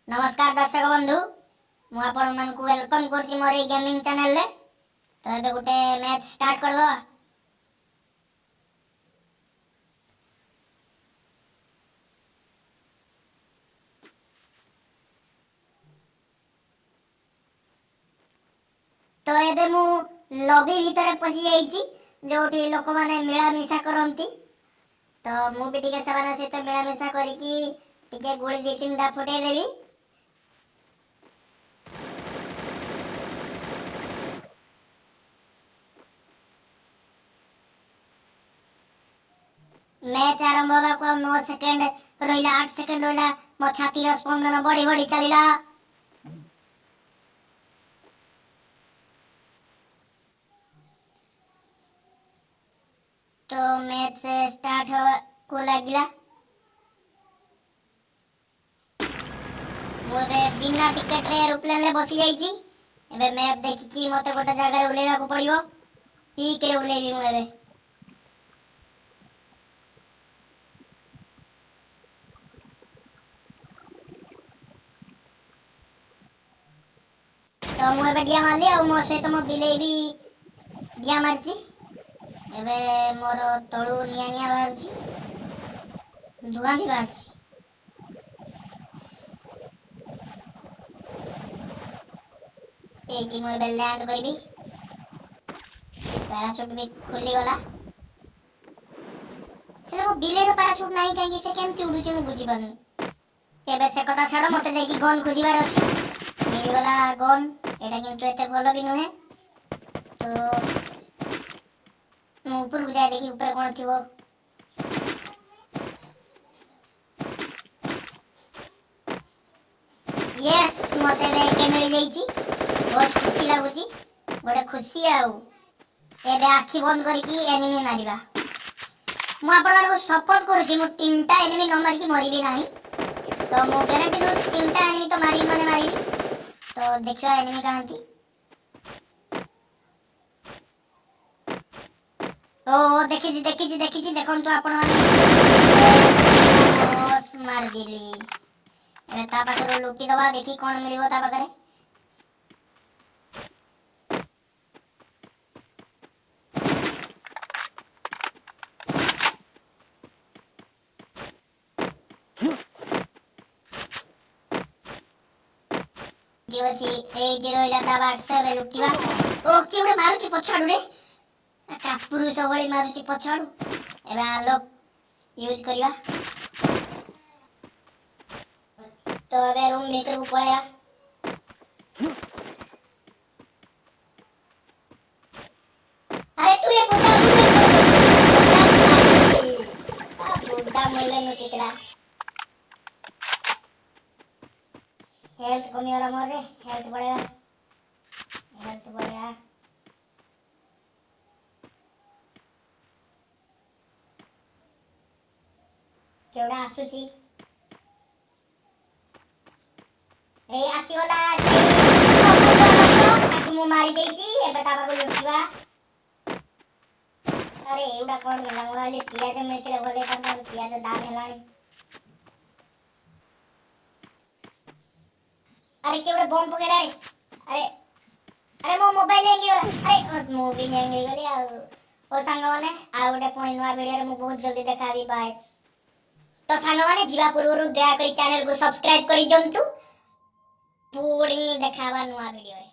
नमस्कार दर्शक बंधु मु आपण मानकु वेलकम करछि मोर ए गेमिंग चैनल ले। तो एबे गुटे मैच स्टार्ट कर दो। तो एबे मु लॉबी भीतर पसी जाईछि जोठी लोक माने मिला मिसा करंती। तो मु भी टिके सबाना सहित मिला मिसा करिकि टिके गोली दे तीनटा फुटे देबी। मैच आरंभ होगा को 9 सेकंड रहिला 8 सेकंड रहिला मो छाती स्पंदन बढ़ी बढ़ी चलिला। तो मैच स्टार्ट हो को लागिला। मोबे बिना टिकट रे एरोप्लेन ले बसी जाईची। एबे मैप देखि कि मते गोटे जगह रे उलेवा को पड़िबो। पीक रे उलेबी मु एबे। तो मु एबे डिया मारली आ मो सहित मो बिलेई भी डिया मारची। एबे मोर तळु निया निया बाहरची धुआं भी बाहरची। एटी मु एबे लैंड करबी। पैराशूट भी खुली गला। हेले मो बिले रो पैराशूट नाही काहे से केमति उडुची मु बुझी पानी। एबे से कथा छाड़ मते जाई कि गन खोजिबार अछि। मिल गला गन एटा किंतु एते भलो भी नहे। तो मु ऊपर को जाय देखि ऊपर कोन थिबो। यस मते बे के मिल जाईची। बहुत खुशी लागुची। बड़े खुशी आउ। एबे आखी बंद करिकि एनिमी मारिबा। मु आपण मानको सपोर्ट करूची मु तीनटा एनिमी न मारिकि मरिबी नाही। तो मु गारंटी दउची तीनटा एनिमी तो मारी माने मारिबी। तो देखियो एनिमी कहांती। ओ देखिची देखंतु आपण माने बस मार दिली। एबे ता पाखरो लुटी दबा देखि कोन मिलिबो ता पाखरे। गेवची ए गिरोइला ता बाक्स एबे लुटिबा। ओ कि उडे मारुची पछाडू रे। कापुरु सबळी मारुची पछाडू। एबे आलोक यूज करिया। तो एबे रूम भीतर को पळेया। अरे तू ये बुड्ढा बुड्ढा मुल्ले नु चितला। हेल्थ कमी वाला मोर रे हेल्थ बढ़ेगा। हेल्थ बढ़ेगा। केवडा आसुची ए आसी वाला ताकि मु मारी देची। एबे ता बाको लुटिबा। अरे एउडा कोन गेला मोराले पियाज मिलतिले बोले तांता पियाज दाग हेलाणी। अरे केवडा बम पकेला रे। अरे अरे मो मोबाइल हेंगी गला। अरे मो भी हेंगी गली आ ओ सांग माने आ गोटे पुणी नवा वीडियो रे मु बहुत जल्दी देखाबी बाय। तो सांग माने जीवा पूर्वरु दया करी चैनल को सब्सक्राइब करी दियंतु। पुणी देखाबा नवा वीडियो रे।